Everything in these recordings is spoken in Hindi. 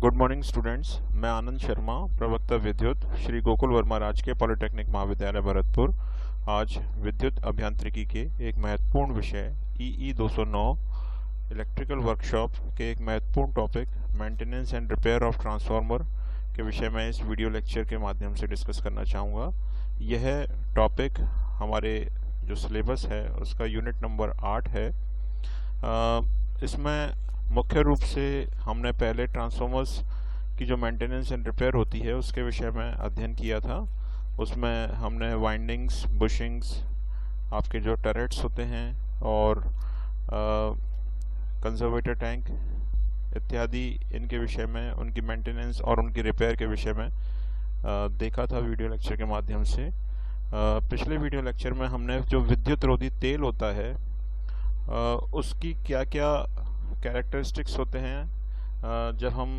Good morning students. मैं आनंद शर्मा, प्रवक्ता विद्युत, श्री गोकुल वर्मा राजकीय पॉलिटेक्निक महाविद्यालय भरतपुर। आज विद्युत अभियांत्रिकी के एक महत्वपूर्ण विषय ईई 209 इलेक्ट्रिकल वर्कशॉप के एक महत्वपूर्ण topic maintenance and repair of transformer के विषय में इस वीडियो लेक्चर के माध्यम से डिस्कस करना चाहूँगा। यह टॉपिक हमारे जो सिलेबस है उसका यूनिट नंबर 8 है। इसमें मुख्य रूप से हमने पहले ट्रांसफार्मर्स की जो मेंटेनेंस एंड रिपेयर होती है उसके विषय में अध्ययन किया था। उसमें हमने वाइंडिंग्स, बुशिंग्स, आपके जो टरेट्स होते हैं और कंजर्वेटर टैंक इत्यादि, इनके विषय में, उनकी मेंटेनेंस और उनकी रिपेयर के विषय में देखा था वीडियो लेक्चर के माध्यम से। पिछले वीडियो लेक्चर में हमने जो विद्युत रोधी तेल होता है उसकी क्या क्या कैरेक्टरिस्टिक्स होते हैं। जब हम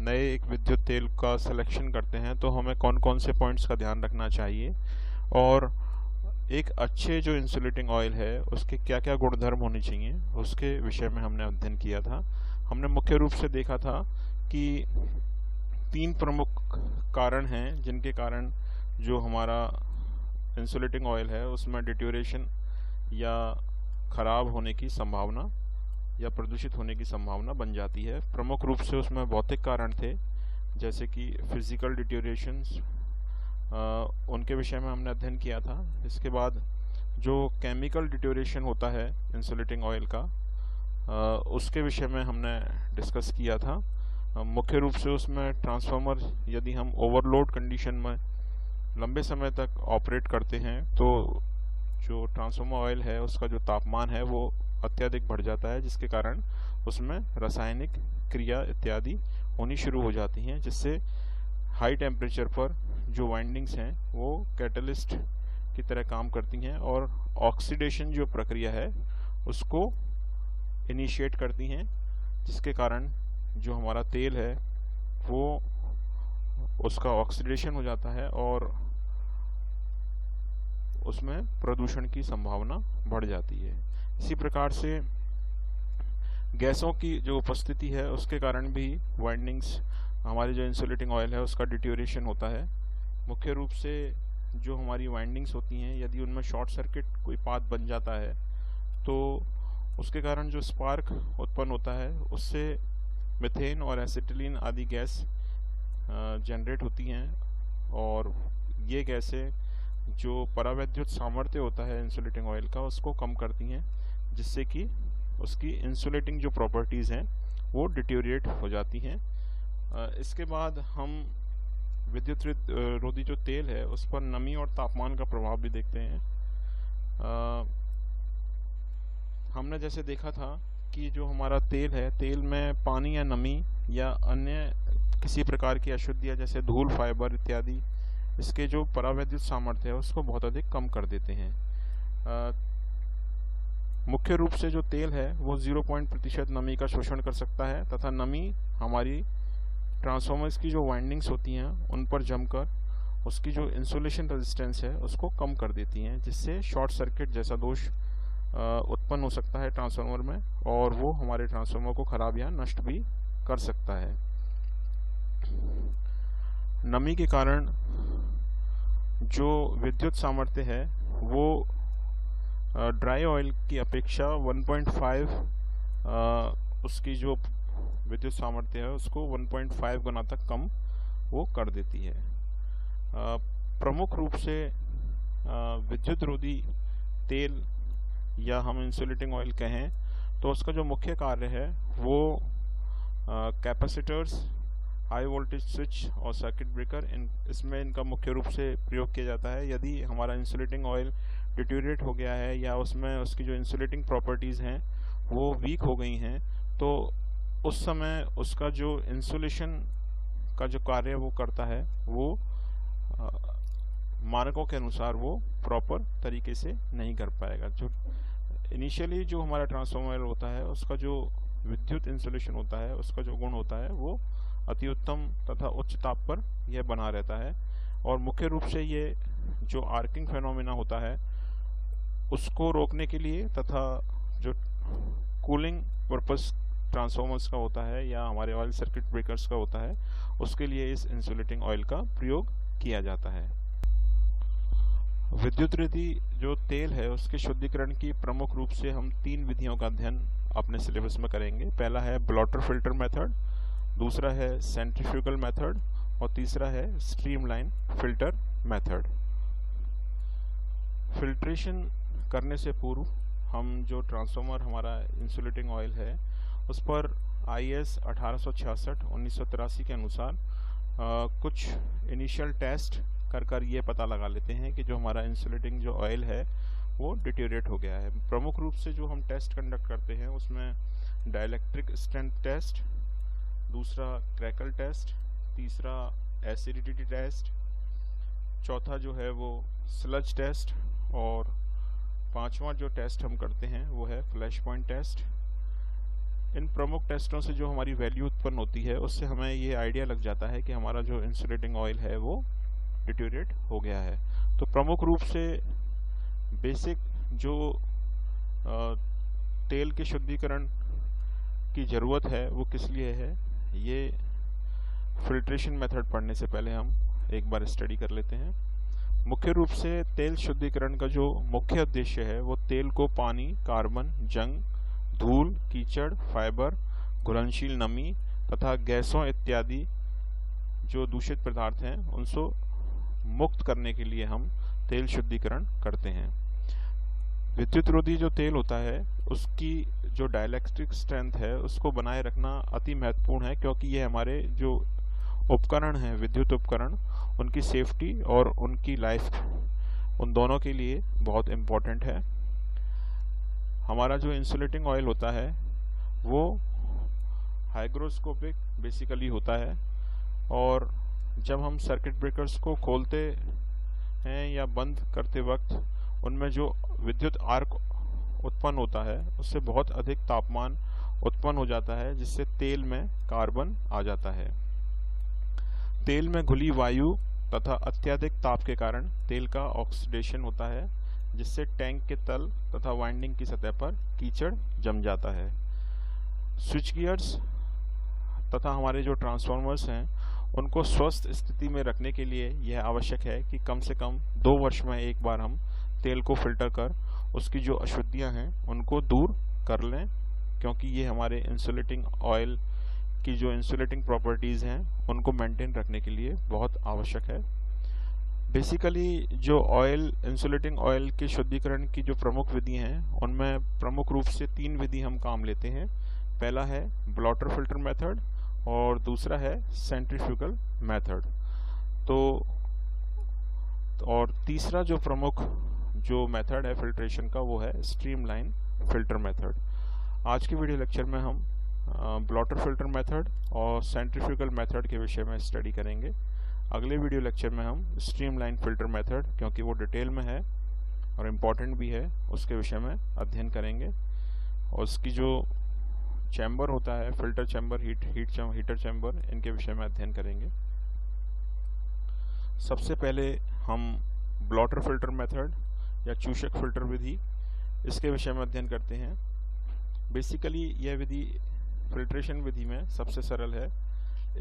नए एक विद्युत तेल का सिलेक्शन करते हैं तो हमें कौन कौन से पॉइंट्स का ध्यान रखना चाहिए, और एक अच्छे जो इंसुलेटिंग ऑयल है उसके क्या क्या गुणधर्म होने चाहिए, उसके विषय में हमने अध्ययन किया था। हमने मुख्य रूप से देखा था कि 3 प्रमुख कारण हैं जिनके कारण जो हमारा इंसुलेटिंग ऑयल है उसमें डिट्यूरेशन या ख़राब होने की संभावना या प्रदूषित होने की संभावना बन जाती है। प्रमुख रूप से उसमें भौतिक कारण थे, जैसे कि फिजिकल डिट्यूरेशंस, उनके विषय में हमने अध्ययन किया था। इसके बाद जो केमिकल डिट्यूरेशन होता है इंसुलेटिंग ऑयल का, उसके विषय में हमने डिस्कस किया था। मुख्य रूप से उसमें ट्रांसफार्मर यदि हम ओवरलोड कंडीशन में लंबे समय तक ऑपरेट करते हैं तो जो ट्रांसफार्मर ऑयल है उसका जो तापमान है वो अत्यधिक बढ़ जाता है, जिसके कारण उसमें रासायनिक क्रिया इत्यादि होनी शुरू हो जाती हैं, जिससे हाई टेम्परेचर पर जो वाइंडिंग्स हैं वो कैटलिस्ट की तरह काम करती हैं और ऑक्सीडेशन जो प्रक्रिया है उसको इनिशिएट करती हैं, जिसके कारण जो हमारा तेल है वो उसका ऑक्सीडेशन हो जाता है और उसमें प्रदूषण की संभावना बढ़ जाती है। इसी प्रकार से गैसों की जो उपस्थिति है उसके कारण भी वाइंडिंग्स, हमारी जो इंसुलेटिंग ऑयल है उसका डिट्यूरेशन होता है। मुख्य रूप से जो हमारी वाइंडिंग्स होती हैं, यदि उनमें शॉर्ट सर्किट कोई पाथ बन जाता है तो उसके कारण जो स्पार्क उत्पन्न होता है उससे मीथेन और एसिटिलीन आदि गैस जनरेट होती हैं, और ये गैसें जो परावैद्युत सामर्थ्य होता है इंसुलेटिंग ऑयल का उसको कम करती हैं, जिससे कि उसकी इंसुलेटिंग जो प्रॉपर्टीज़ हैं वो डिट्यूरिएट हो जाती हैं। इसके बाद हम विद्युत रोधी जो तेल है उस पर नमी और तापमान का प्रभाव भी देखते हैं। हमने जैसे देखा था कि जो हमारा तेल है, तेल में पानी या नमी या अन्य किसी प्रकार की अशुद्धियाँ जैसे धूल, फाइबर इत्यादि, इसके जो परावैद्युत सामर्थ्य है उसको बहुत अधिक कम कर देते हैं। मुख्य रूप से जो तेल है वो 0% नमी का शोषण कर सकता है, तथा नमी हमारी ट्रांसफार्मर्स की जो वाइंडिंग्स होती हैं उन पर जमकर उसकी जो इंसुलेशन रेजिस्टेंस है उसको कम कर देती हैं, जिससे शॉर्ट सर्किट जैसा दोष उत्पन्न हो सकता है ट्रांसफार्मर में, और वो हमारे ट्रांसफार्मर को खराब या नष्ट भी कर सकता है। नमी के कारण जो विद्युत सामर्थ्य है वो ड्राई ऑयल की अपेक्षा 1.5 उसकी जो विद्युत सामर्थ्य है उसको 1.5 गुना तक कम वो कर देती है। प्रमुख रूप से विद्युत रोधी तेल या हम इंसुलेटिंग ऑयल कहें तो उसका जो मुख्य कार्य है वो कैपेसिटर्स, हाई वोल्टेज स्विच और सर्किट ब्रेकर, इसमें इनका मुख्य रूप से प्रयोग किया जाता है। यदि हमारा इंसुलेटिंग ऑयल डिट्यूरेट हो गया है या उसमें उसकी जो इंसुलेटिंग प्रॉपर्टीज़ हैं वो वीक हो गई हैं तो उस समय उसका जो इंसुलेशन का जो कार्य वो करता है वो मानकों के अनुसार वो प्रॉपर तरीके से नहीं कर पाएगा। जो इनिशियली जो हमारा ट्रांसफार्मर होता है उसका जो विद्युत इंसुलेशन होता है उसका जो गुण होता है वो अति उत्तम तथा उच्च ताप पर यह बना रहता है, और मुख्य रूप से ये जो आर्किंग फेनोमेना होता है उसको रोकने के लिए तथा जो कूलिंग पर्पस ट्रांसफॉर्मर्स का होता है या हमारे ऑयल सर्किट ब्रेकर्स का होता है, उसके लिए इस इंसुलेटिंग ऑयल का प्रयोग किया जाता है। विद्युत रिद्धि जो तेल है उसके शुद्धिकरण की प्रमुख रूप से हम 3 विधियों का अध्ययन अपने सिलेबस में करेंगे। पहला है ब्लॉटर फिल्टर मेथड, दूसरा है सेंट्रीफ्यूगल मेथड और तीसरा है स्ट्रीमलाइन फिल्टर मेथड। फिल्ट्रेशन करने से पूर्व हम जो ट्रांसफार्मर हमारा इंसुलेटिंग ऑयल है उस पर IS 1866-1983 के अनुसार कुछ इनिशियल टेस्ट कर ये पता लगा लेते हैं कि जो हमारा इंसुलेटिंग जो ऑयल है वो डिटेरियोरेट हो गया है। प्रमुख रूप से जो हम टेस्ट कंडक्ट करते हैं उसमें डाइलेक्ट्रिक स्ट्रेंथ टेस्ट, दूसरा क्रैकल टेस्ट, तीसरा एसिडिटी टेस्ट, चौथा जो है वो स्लज टेस्ट और पांचवा जो टेस्ट हम करते हैं वो है फ्लैश पॉइंट टेस्ट। इन प्रमुख टेस्टों से जो हमारी वैल्यू उत्पन्न होती है उससे हमें ये आइडिया लग जाता है कि हमारा जो इंसुलेटिंग ऑयल है वो डिटेरियोरेट हो गया है। तो प्रमुख रूप से बेसिक जो तेल के शुद्धिकरण की ज़रूरत है वो किस लिए है, ये फिल्ट्रेशन मेथड पढ़ने से पहले हम एक बार स्टडी कर लेते हैं। मुख्य रूप से तेल शुद्धिकरण का जो मुख्य उद्देश्य है वो तेल को पानी, कार्बन, जंग, धूल, कीचड़, फाइबर, घुलनशील नमी तथा गैसों इत्यादि जो दूषित पदार्थ हैं उनसे मुक्त करने के लिए हम तेल शुद्धिकरण करते हैं। विद्युत रोधी जो तेल होता है उसकी जो डाइलेक्ट्रिक स्ट्रेंथ है उसको बनाए रखना अति महत्वपूर्ण है, क्योंकि ये हमारे जो उपकरण हैं, विद्युत उपकरण, उनकी सेफ्टी और उनकी लाइफ, उन दोनों के लिए बहुत इम्पोर्टेंट है। हमारा जो इंसुलेटिंग ऑयल होता है वो हाइग्रोस्कोपिक बेसिकली होता है और जब हम सर्किट ब्रेकर्स को खोलते हैं या बंद करते वक्त उनमें जो विद्युत आर्क उत्पन्न होता है उससे बहुत अधिक तापमान उत्पन्न हो जाता है, जिससे तेल में कार्बन आ जाता है। तेल में घुली वायु तथा अत्यधिक ताप के कारण तेल का ऑक्सीडेशन होता है, जिससे टैंक के तल तथा वाइंडिंग की सतह पर कीचड़ जम जाता है। स्विच गियर्स तथा हमारे जो ट्रांसफार्मर्स हैं उनको स्वस्थ स्थिति में रखने के लिए यह आवश्यक है कि कम से कम 2 वर्ष में एक बार हम तेल को फिल्टर कर उसकी जो अशुद्धियां हैं उनको दूर कर लें, क्योंकि ये हमारे इंसुलेटिंग ऑयल की जो इंसुलेटिंग प्रॉपर्टीज़ हैं उनको मेंटेन रखने के लिए बहुत आवश्यक है। बेसिकली जो ऑयल, इंसुलेटिंग ऑयल के शुद्धिकरण की जो प्रमुख विधि हैं उनमें प्रमुख रूप से 3 विधि हम काम लेते हैं। पहला है ब्लॉटर फिल्टर मेथड और दूसरा है सेंट्रीफ्यूगल मेथड। और तीसरा जो प्रमुख जो मेथड है फिल्ट्रेशन का वो है स्ट्रीमलाइन फिल्टर मेथड। आज के वीडियो लेक्चर में हम ब्लॉटर फिल्टर मेथड और सेंट्रीफ्यूगल मेथड के विषय में स्टडी करेंगे। अगले वीडियो लेक्चर में हम स्ट्रीमलाइन फिल्टर मेथड, क्योंकि वो डिटेल में है और इम्पॉर्टेंट भी है, उसके विषय में अध्ययन करेंगे। और उसकी जो चैम्बर होता है, फिल्टर चैम्बर, हीटर चैम्बर, इनके विषय में अध्ययन करेंगे। सबसे पहले हम ब्लॉटर फिल्टर मेथड या चूषक फिल्टर विधि, इसके विषय में अध्ययन करते हैं। बेसिकली यह विधि फिल्ट्रेशन विधि में सबसे सरल है।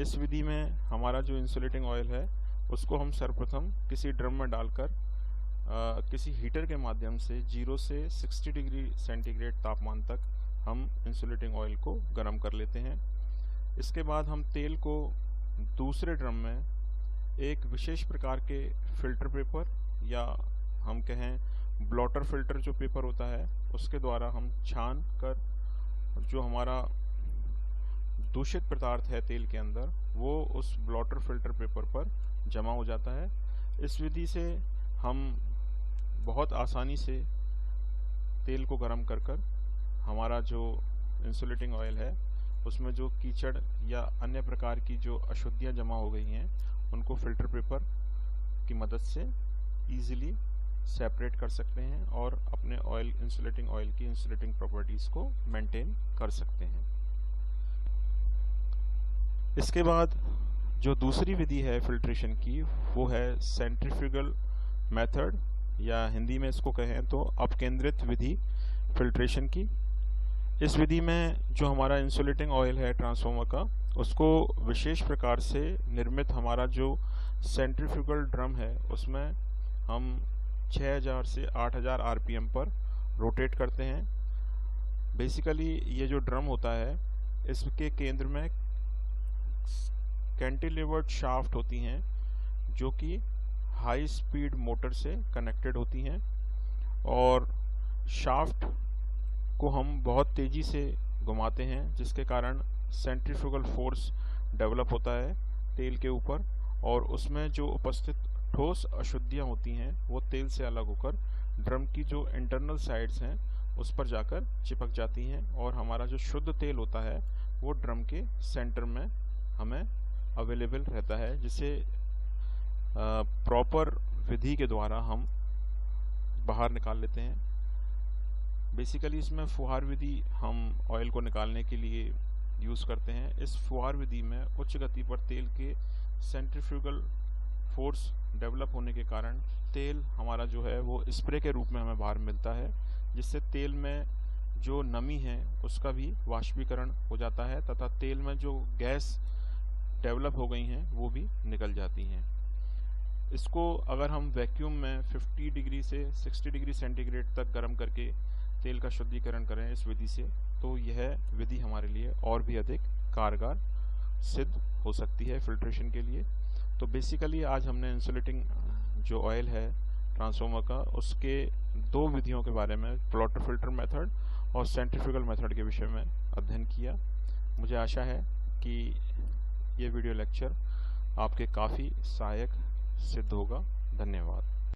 इस विधि में हमारा जो इंसुलेटिंग ऑयल है उसको हम सर्वप्रथम किसी ड्रम में डालकर किसी हीटर के माध्यम से 0 से 60 डिग्री सेंटीग्रेड तापमान तक हम इंसुलेटिंग ऑयल को गर्म कर लेते हैं। इसके बाद हम तेल को दूसरे ड्रम में एक विशेष प्रकार के फिल्टर पेपर या हम कहें ब्लॉटर फिल्टर जो पेपर होता है उसके द्वारा हम छान कर जो हमारा दूषित पदार्थ है तेल के अंदर वो उस ब्लॉटर फिल्टर पेपर पर जमा हो जाता है। इस विधि से हम बहुत आसानी से तेल को गर्म कर हमारा जो इंसुलेटिंग ऑयल है उसमें जो कीचड़ या अन्य प्रकार की जो अशुद्धियाँ जमा हो गई हैं उनको फिल्टर पेपर की मदद से ईजिली सेपरेट कर सकते हैं और अपने इंसुलेटिंग ऑयल की इंसुलेटिंग प्रॉपर्टीज़ को मेंटेन कर सकते हैं। इसके बाद जो दूसरी विधि है फिल्ट्रेशन की वो है सेंट्रीफ्यूगल मेथड, या हिंदी में इसको कहें तो अपकेंद्रित विधि फिल्ट्रेशन की। इस विधि में जो हमारा इंसुलेटिंग ऑयल है ट्रांसफार्मर का, उसको विशेष प्रकार से निर्मित हमारा जो सेंट्रीफ्यूगल ड्रम है उसमें हम 6000 से 8000 आरपीएम पर रोटेट करते हैं। बेसिकली ये जो ड्रम होता है इसके केंद्र में कैंटिलीवर्ड शाफ्ट होती हैं जो कि हाई स्पीड मोटर से कनेक्टेड होती हैं, और शाफ्ट को हम बहुत तेज़ी से घुमाते हैं जिसके कारण सेंट्रीफ्यूगल फोर्स डेवलप होता है तेल के ऊपर, और उसमें जो उपस्थित ठोस अशुद्धियाँ होती हैं वो तेल से अलग होकर ड्रम की जो इंटरनल साइड्स हैं उस पर जाकर चिपक जाती हैं, और हमारा जो शुद्ध तेल होता है वो ड्रम के सेंटर में हमें अवेलेबल रहता है, जिसे प्रॉपर विधि के द्वारा हम बाहर निकाल लेते हैं। बेसिकली इसमें फुहार विधि हम ऑयल को निकालने के लिए यूज़ करते हैं। इस फुहार विधि में उच्च गति पर तेल के सेंट्रीफ्यूगल फोर्स डेवलप होने के कारण तेल हमारा जो है वो स्प्रे के रूप में हमें बाहर मिलता है, जिससे तेल में जो नमी है उसका भी वाष्पीकरण हो जाता है तथा तेल में जो गैस डेवलप हो गई हैं वो भी निकल जाती हैं। इसको अगर हम वैक्यूम में 50 डिग्री से 60 डिग्री सेंटीग्रेड तक गर्म करके तेल का शुद्धिकरण करें इस विधि से, तो यह विधि हमारे लिए और भी अधिक कारगर सिद्ध हो सकती है फिल्ट्रेशन के लिए। तो बेसिकली आज हमने इंसुलेटिंग जो ऑयल है ट्रांसफार्मर का, उसके दो विधियों के बारे में, प्लॉटर फिल्टर मेथड और सेंट्रीफ्यूगल मेथड के विषय में अध्ययन किया। मुझे आशा है कि ये वीडियो लेक्चर आपके काफ़ी सहायक सिद्ध होगा। धन्यवाद।